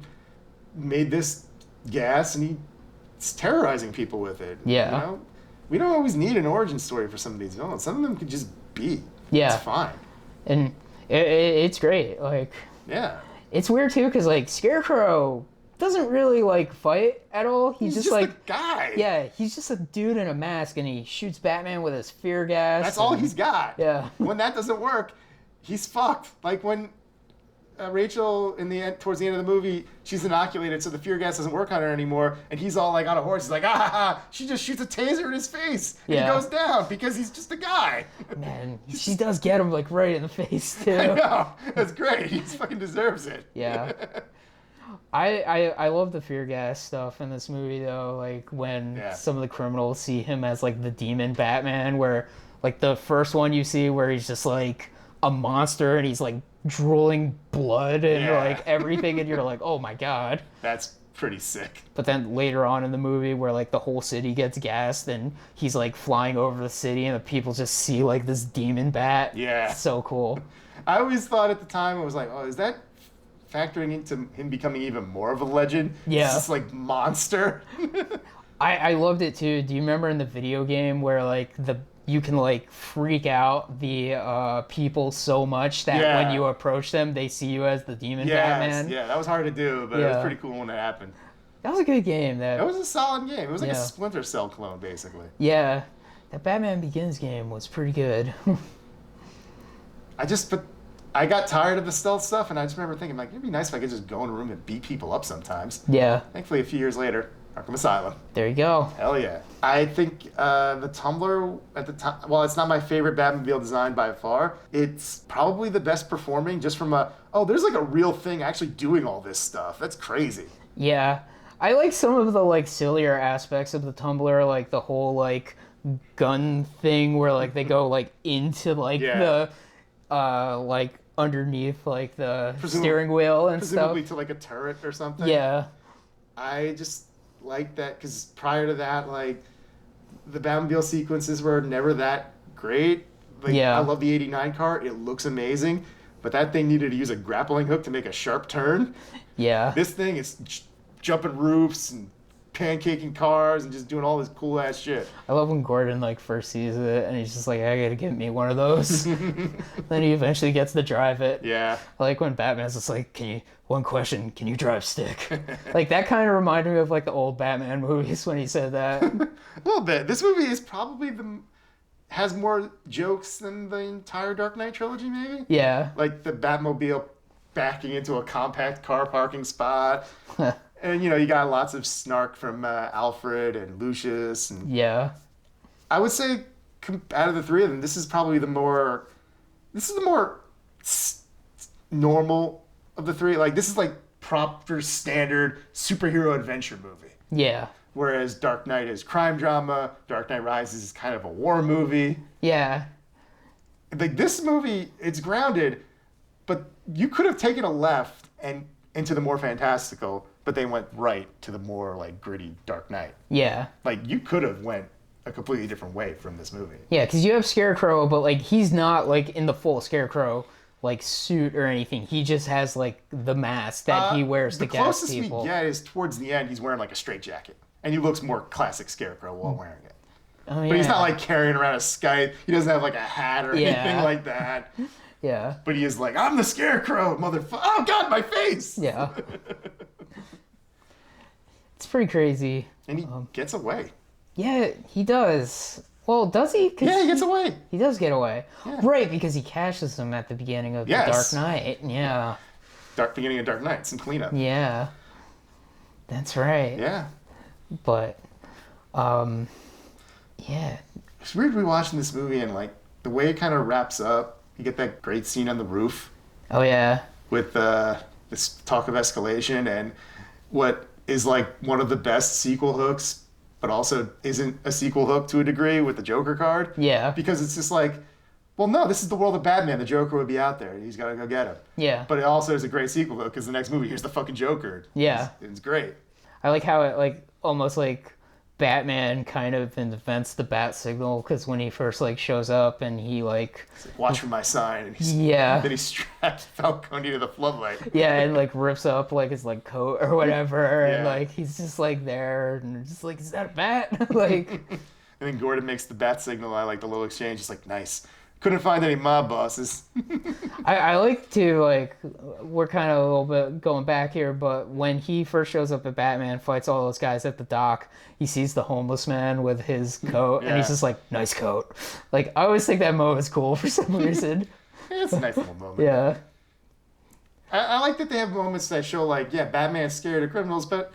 made this gas and he's terrorizing people with it. Yeah. You know? We don't always need an origin story for some of these villains. Some of them could just be. Yeah. It's fine. And it's great. Like Yeah. it's weird too, because like Scarecrow doesn't really like fight at all. He's just like a guy. yeah, he's just a dude in a mask, and he shoots Batman with his fear gas. That's all and- he's got. Yeah. When that doesn't work, he's fucked. Like when Rachel towards the end of the movie, she's inoculated, so the fear gas doesn't work on her anymore, and he's all like on a horse. He's like, ah, ha, ha. She just shoots a taser in his face, and Yeah. he goes down because he's just a guy. Man, she does get him like right in the face too. I know. That's great. He fucking deserves it. Yeah. I love the fear gas stuff in this movie though, like when Yeah. some of the criminals see him as like the demon Batman, where like the first one you see where he's just like a monster and he's like drooling blood and Yeah. like everything, and you're like, oh my god. That's pretty sick. But then later on in the movie where like the whole city gets gassed and he's like flying over the city and the people just see like this demon bat. Yeah. It's so cool. I always thought at the time, I was like, oh, is that factoring into him becoming even more of a legend. Yeah. It's this like monster. I loved it too. Do you remember in the video game where like you can like freak out the people so much that Yeah. when you approach them, they see you as the demon Yes, Batman? yeah, that was hard to do, but it was Yeah. pretty cool when it happened. That was a good game. It was a solid game. It was like a Yeah. Splinter Cell clone, basically. Yeah, that Batman Begins game was pretty good. But I got tired of the stealth stuff, and I just remember thinking, like, it'd be nice if I could just go in a room and beat people up sometimes. Yeah, Thankfully, a few years later, Arkham Asylum. there you go. Hell yeah. I think the Tumbler at the time, well, it's not my favorite Batmobile design by far. It's probably the best performing just from there's like a real thing actually doing all this stuff. That's crazy. Yeah, I like some of the like sillier aspects of the Tumbler, like the whole like gun thing where like they go like into like Yeah. the like underneath like the steering wheel and Presumably stuff. to like a turret or something. Yeah, I just like that because prior to that, like the Batmobile sequences were never that great. Like, Yeah. I love the '89 car; it looks amazing, but that thing needed to use a grappling hook to make a sharp turn. yeah. This thing is jumping roofs and pancaking cars and just doing all this cool ass shit. I love when Gordon like first sees it and he's just like, I gotta get me one of those. Then he eventually gets to drive it. Yeah, I like when Batman's just like, one question, can you drive stick? Like that kind of reminded me of like the old Batman movies when he said that. a little bit. This movie is probably has more jokes than the entire Dark Knight trilogy, maybe. Yeah. Like the Batmobile backing into a compact car parking spot. And, you got lots of snark from Alfred and Lucius. And Yeah. I would say out of the three of them, this is probably the more normal of the three. Like, this is like proper standard superhero adventure movie. Yeah. Whereas Dark Knight is crime drama, Dark Knight Rises is kind of a war movie. Yeah. Like, this movie, it's grounded, but you could have taken a left and into the more fantastical, but they went right to the more like gritty Dark Knight. Yeah. Like, you could have went a completely different way from this movie. Yeah, because you have Scarecrow, but like he's not like in the full Scarecrow like suit or anything. He just has like the mask that he wears to gas people. The closest we get is towards the end, he's wearing like a straitjacket. And he looks more classic Scarecrow while wearing it. Oh, yeah. But he's not like carrying around a scythe. He doesn't have like a hat or anything like that. Yeah. But he is like, I'm the Scarecrow, motherfucker. Oh, God, my face. Yeah. It's pretty crazy. And he gets away. Yeah, he does. Well, does he? 'Cause Yeah, he gets away. He does get away. Yeah. Right, because he catches him at the beginning of Yes. the Dark Knight. Yeah. Beginning of Dark Knight, some cleanup. Yeah. That's right. Yeah. But, yeah. It's weird rewatching this movie and like the way it kind of wraps up. You get that great scene on the roof Oh, yeah. with this talk of escalation and what is like one of the best sequel hooks, but also isn't a sequel hook to a degree with the Joker card. Yeah. Because it's just like, well, no, this is the world of Batman. The Joker would be out there. He's got to go get him. Yeah. But it also is a great sequel hook because the next movie, here's the fucking Joker. Yeah. It's great. I like how it, like, almost like Batman kind of invents the bat signal because when he first, like, shows up and he, like... It's like, watch for my sign. And Yeah. Then he straps Falcone to the floodlight. Yeah, and, like, rips up, like, his, like, coat or whatever. And, Yeah. like, he's just, like, there and just, like, is that a bat? Like... And then Gordon makes the bat signal. I like the little exchange. It's like, nice. Couldn't find any mob bosses. I like to, like, we're kind of a little bit going back here, but when he first shows up at Batman, fights all those guys at the dock, he sees the homeless man with his coat, and he's Yeah. just like, nice coat. Like, I always think that moment's cool for some reason. It's a nice little moment. Yeah. I like that they have moments that show, like, yeah, Batman's scared of criminals, but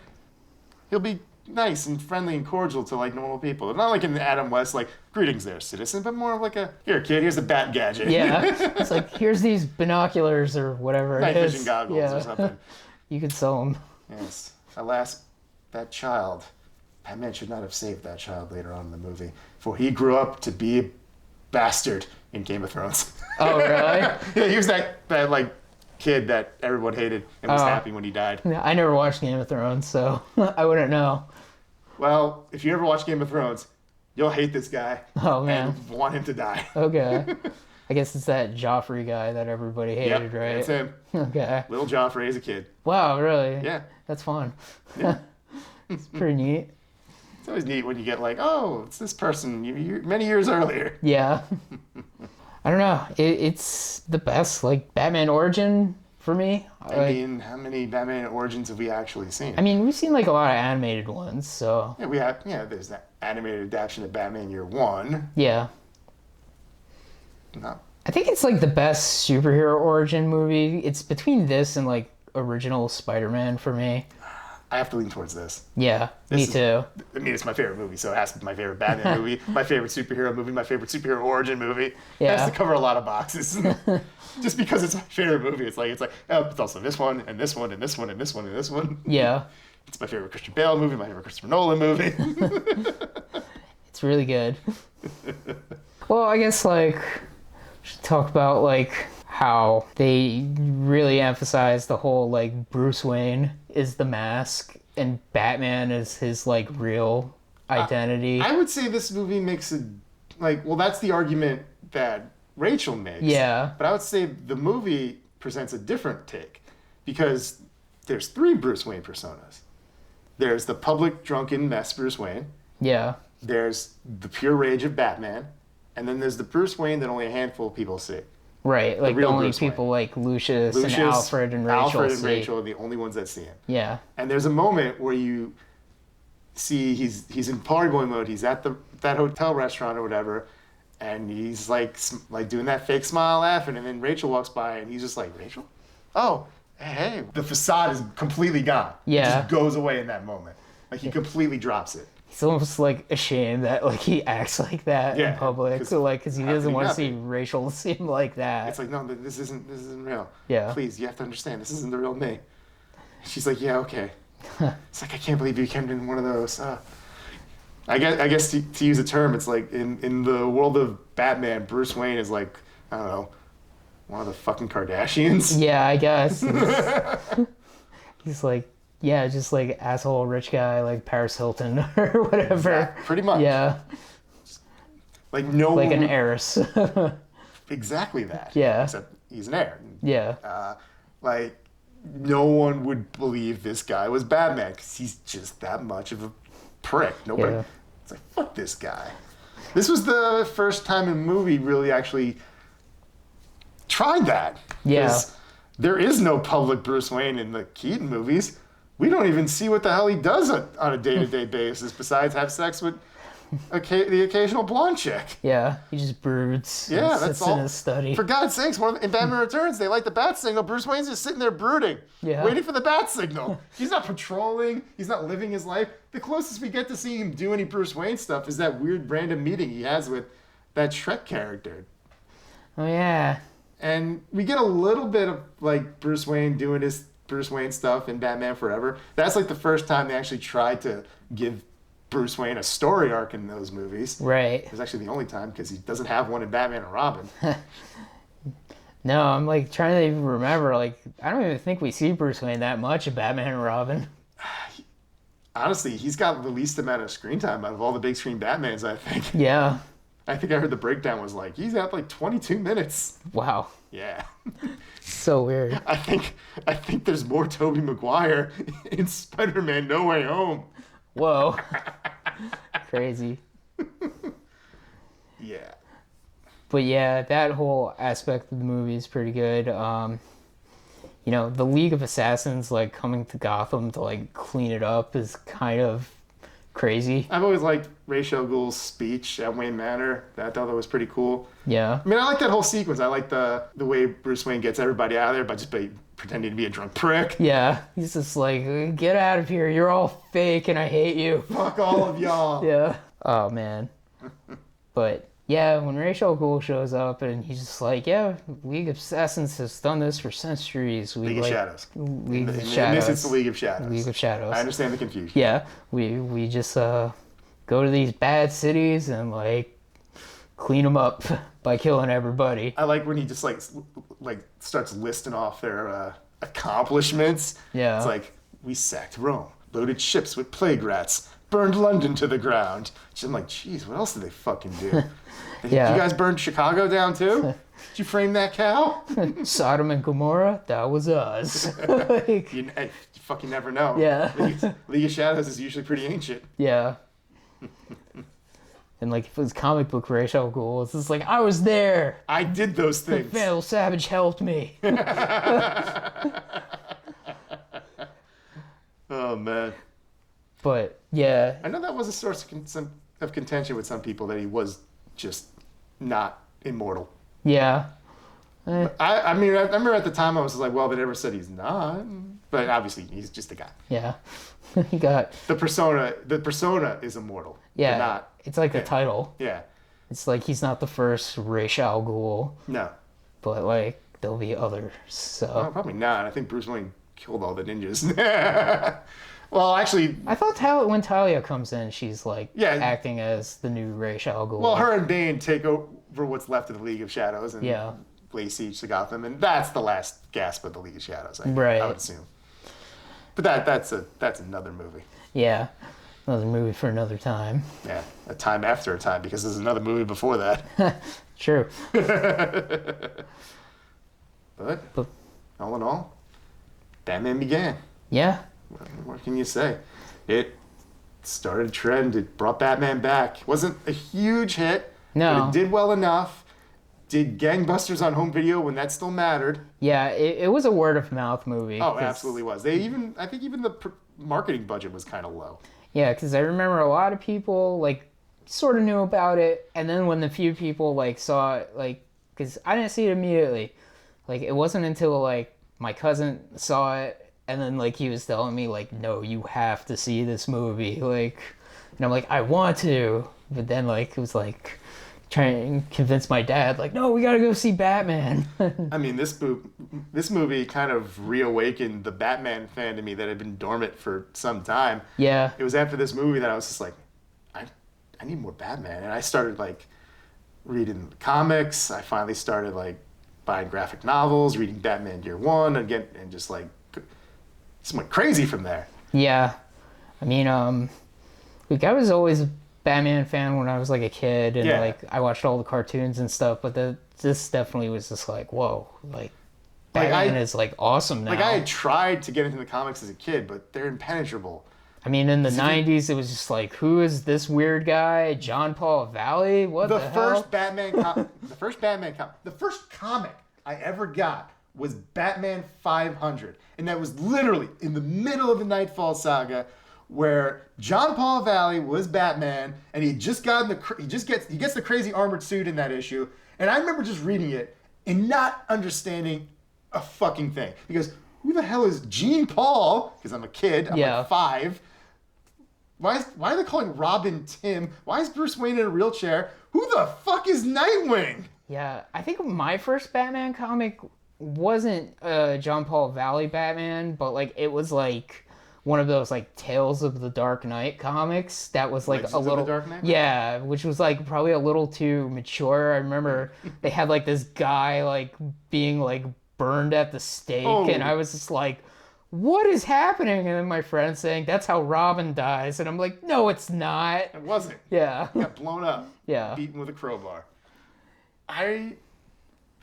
he'll be nice and friendly and cordial to, like, normal people. Not like in Adam West, like, greetings there, citizen, but more of like a, here, kid, here's a bat gadget. Yeah. It's like, here's these binoculars or whatever it Night is. vision goggles or something. You could sell them. Yes. Alas, that child. Batman should not have saved that child later on in the movie, for he grew up to be a bastard in Game of Thrones. Oh, really? Yeah, he was that like, kid that everyone hated and was happy when he died. I never watched Game of Thrones, so I wouldn't know. Well, if you ever watch Game of Thrones, you'll hate this guy Oh, man. and want him to die. Okay. I guess it's that Joffrey guy that everybody hated, right? It's him. Okay. Little Joffrey as a kid. Wow, really? Yeah. That's fun. Yeah. It's pretty neat. It's always neat when you get like, oh, it's this person many years earlier. Yeah. I don't know. It's the best, like, Batman origin for me. I mean, how many Batman origins have we actually seen? I mean, we've seen, like, a lot of animated ones, so... Yeah, there's that animated adaptation of Batman Year One. Yeah. No. I think it's, like, the best superhero origin movie. It's between this and, like, original Spider-Man for me. I have to lean towards this. Yeah, me too. I mean, it's my favorite movie, so it has to be my favorite Batman movie, my favorite superhero movie, my favorite superhero origin movie. Yeah. It has to cover a lot of boxes. Just because it's my favorite movie, it's like, oh, it's also this one, and this one, and this one, and this one, and this one. Yeah. It's my favorite Christian Bale movie, my favorite Christopher Nolan movie. It's really good. Well, I guess, like, we should talk about, like, how they really emphasize the whole, like, Bruce Wayne is the mask and Batman is his, like, real identity. I would say this movie makes it, like, well, that's the argument that Rachel makes. Yeah. But I would say the movie presents a different take because there's 3 Bruce Wayne personas. There's the public drunken mess Bruce Wayne. Yeah. There's the pure rage of Batman. And then there's the Bruce Wayne that only a handful of people see. Right, like the only Bruce people like Lucius and Alfred and Rachel are the only ones that see him. Yeah. And there's a moment where you see he's in party boy mode. He's at that hotel restaurant or whatever, and he's like doing that fake smile, laughing, and then Rachel walks by, and he's just like, Rachel? Oh, hey. The facade is completely gone. Yeah. It just goes away in that moment. Like he completely drops it. He's almost like ashamed that like he acts like that in public, so like because he doesn't want to see Rachel seem like that. It's like, no, this isn't real. Yeah. Please, you have to understand, this isn't the real me. She's like, yeah, okay. It's like, I can't believe you came in one of those. I guess to use a term, it's like in the world of Batman, Bruce Wayne is like, I don't know, one of the fucking Kardashians. Yeah, I guess. He's like. Yeah, just like asshole rich guy like Paris Hilton or whatever. Yeah, pretty much. Yeah. Like no. Like an heiress. Exactly that. Yeah. Except he's an heir. Yeah. Like no one would believe this guy was Batman because he's just that much of a prick. Nobody. Yeah. It's like fuck this guy. This was the first time a movie really actually tried that. Yeah. There is no public Bruce Wayne in the Keaton movies. We don't even see what the hell he does on a day-to-day basis besides have sex with the occasional blonde chick. Yeah, he just broods. Yeah, and that's sits all. in his study. For God's sakes, in Batman Returns, they light the bat signal. Bruce Wayne's just sitting there brooding, waiting for the bat signal. He's not patrolling. He's not living his life. The closest we get to seeing him do any Bruce Wayne stuff is that weird random meeting he has with that Shrek character. Oh, yeah. And we get a little bit of, like, Bruce Wayne doing his Bruce Wayne stuff in Batman Forever. That's like the first time they actually tried to give Bruce Wayne a story arc in those movies. Right. It was actually the only time because he doesn't have one in Batman and Robin. No, I'm like trying to even remember. Like, I don't even think we see Bruce Wayne that much in Batman and Robin. Honestly, he's got the least amount of screen time out of all the big screen Batmans, I think. Yeah. I think I heard the breakdown was like, he's at like 22 minutes. Wow. Yeah. So weird. I think there's more Tobey Maguire in Spider-Man No Way Home. Whoa. Crazy. Yeah. But yeah, that whole aspect of the movie is pretty good. You know, the League of Assassins like coming to Gotham to like clean it up is kind of crazy. I've always liked Ra's al Ghul's speech at Wayne Manor. I thought that was pretty cool. Yeah. I mean, I like that whole sequence. I like the way Bruce Wayne gets everybody out of there by just pretending to be a drunk prick. Yeah. He's just like, get out of here. You're all fake and I hate you. Fuck all of y'all. Yeah. Oh, man. But yeah, when Ra's al Ghul shows up and he's just like, yeah, League of Assassins has done this for centuries. League of Shadows. League of In Shadows. this, it's the League of Shadows. League of Shadows. I understand the confusion. Yeah, we just go to these bad cities and like clean them up by killing everybody. I like when he just like starts listing off their accomplishments. Yeah. It's like, we sacked Rome, loaded ships with plague rats, burned London to the ground. I'm like, geez, what else did they fucking do? Did Yeah. you guys burn Chicago down too? Did you frame that cow? Sodom and Gomorrah, that was us. Like, You fucking never know. Yeah. League of Shadows is usually pretty ancient. yeah. And like if it was comic book Ra's al Ghul, it's just like I was there. I did those things. Vandal Savage helped me. Oh man. But yeah, I know that was a source of contention with some people that he was just not immortal. yeah. I mean, I remember at the time I was like, well, they never said he's not. But obviously, he's just a guy. Yeah. He got The persona is immortal. yeah. But not, It's like the title. yeah. It's like he's not the first Ra's al Ghul, No. but like there'll be others. So Well, probably not. I think Bruce Wayne killed all the ninjas. Well, actually, I thought when Talia comes in, she's like Yeah. acting as the new Ra's al Ghul. well, her and Bane take over what's left of the League of Shadows and Yeah. lay siege to Gotham, and that's the last gasp of the League of Shadows. I Right. would assume. But that's another movie. Yeah. Another movie for another time. Yeah, a time after a time, because there's another movie before that. True. But all in all, Batman began. Yeah. What can you say? It started a trend. It brought Batman back. Wasn't a huge hit, No. but it did well enough. Did gangbusters on home video when that still mattered. Yeah, it was a word of mouth movie. Oh, 'cause- absolutely was. I think even the marketing budget was kind of low. Yeah, because I remember a lot of people like sort of knew about it, and then when the few people like saw it, like, because I didn't see it immediately, like it wasn't until like my cousin saw it, and then like he was telling me like, no, you have to see this movie, like, and I'm like, I want to, but then like it was like trying to convince my dad, like, no, we gotta go see Batman. I mean, this movie kind of reawakened the Batman fan to me that had been dormant for some time. Yeah, It was after this movie that I was just like, I need more Batman. And I started like reading the comics. I finally started like buying graphic novels, reading Batman Year One again, and just like went crazy from there. yeah. I mean, like I was always a Batman fan when I was like a kid, and Yeah. like I watched all the cartoons and stuff. But this definitely was just like, whoa, like Batman is like awesome now. Like I had tried to get into the comics as a kid, but they're impenetrable. I mean, in the '90s, it was just like, who is this weird guy, John Paul Valley? What the hell? The first comic I ever got was Batman 500, and that was literally in the middle of the Nightfall saga, where John Paul Valley was Batman, and he just gets the crazy armored suit in that issue, and I remember just reading it and not understanding a fucking thing, because who the hell is Jean Paul? Because I'm a kid, I'm Yeah. like 5. Why are they calling Robin Tim? Why is Bruce Wayne in a wheelchair? Who the fuck is Nightwing? Yeah, I think my first Batman comic wasn't John Paul Valley Batman, but like it was like one of those like Tales of the Dark Knight comics that was like Legends a of the little Dark Knight? yeah, which was like probably a little too mature. I remember they had like this guy like being like burned at the stake, and I was just like, what is happening? And then my friend saying that's how Robin dies, and I'm like, no, it's not. It wasn't. Yeah. He got blown up. Yeah. Beaten with a crowbar. I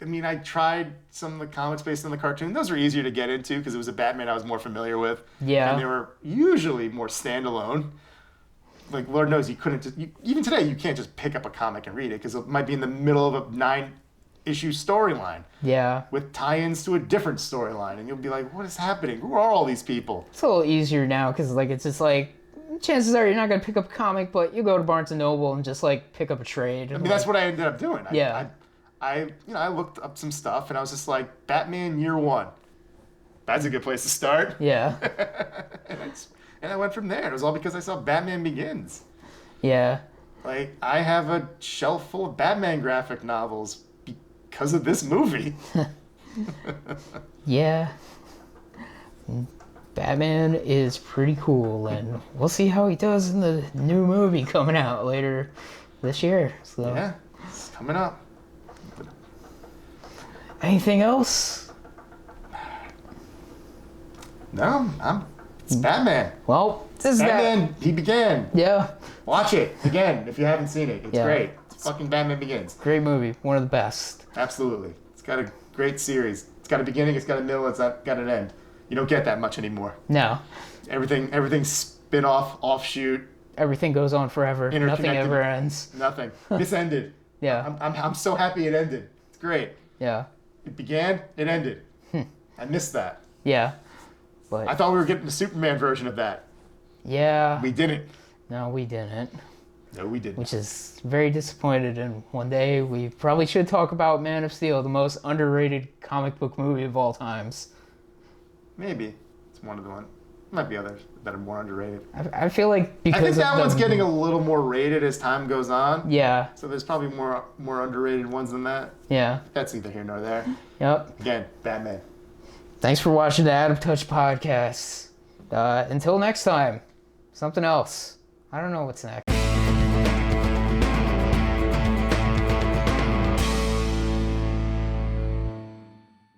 mean, I tried some of the comics based on the cartoon. Those were easier to get into because it was a Batman I was more familiar with. Yeah. And they were usually more standalone. Like, Lord knows you couldn't just... even today, you can't just pick up a comic and read it because it might be in the middle of a 9-issue storyline Yeah. with tie-ins to a different storyline. And you'll be like, what is happening? Who are all these people? It's a little easier now because like it's just like chances are you're not gonna pick up a comic, but you go to Barnes and Noble and just like pick up a trade. I mean, that's what I ended up doing. Yeah. I looked up some stuff and I was just like, Batman Year One. That's a good place to start. Yeah. And I went from there. It was all because I saw Batman Begins. Yeah. Like, I have a shelf full of Batman graphic novels because of this movie. Yeah. Batman is pretty cool, and we'll see how he does in the new movie coming out later this year. So, Yeah, it's coming up. anything else? No, I'm It's Batman. Well, this is that. Batman, he began. Yeah. Watch it again if you haven't seen it. It's Yeah. great. It's fucking Batman Begins. Great movie. One of the best. Absolutely. It's got a great series. It's got a beginning, it's got a middle, it's got an end. You don't get that much anymore. No. Everything's spin-off, offshoot, Everything goes on forever. Nothing interconnected. ever ends. Nothing. This ended. Yeah. I'm so happy it ended. It's great. Yeah. It began, it ended. I missed that. Yeah. I But thought we were getting the Superman version of that. yeah. We didn't. No, we didn't. No, we didn't. Which is very disappointed. And one day we probably should talk about Man of Steel, the most underrated comic book movie of all times. Maybe. It's one of the ones. Might be others that are more underrated. I feel like because I think that of one's the, getting a little more rated as time goes on. Yeah. So there's probably more underrated ones than that. Yeah. That's neither here nor there. Yep. Again, Batman. Thanks for watching the Out of Touch podcast. Until next time, something else. I don't know what's next.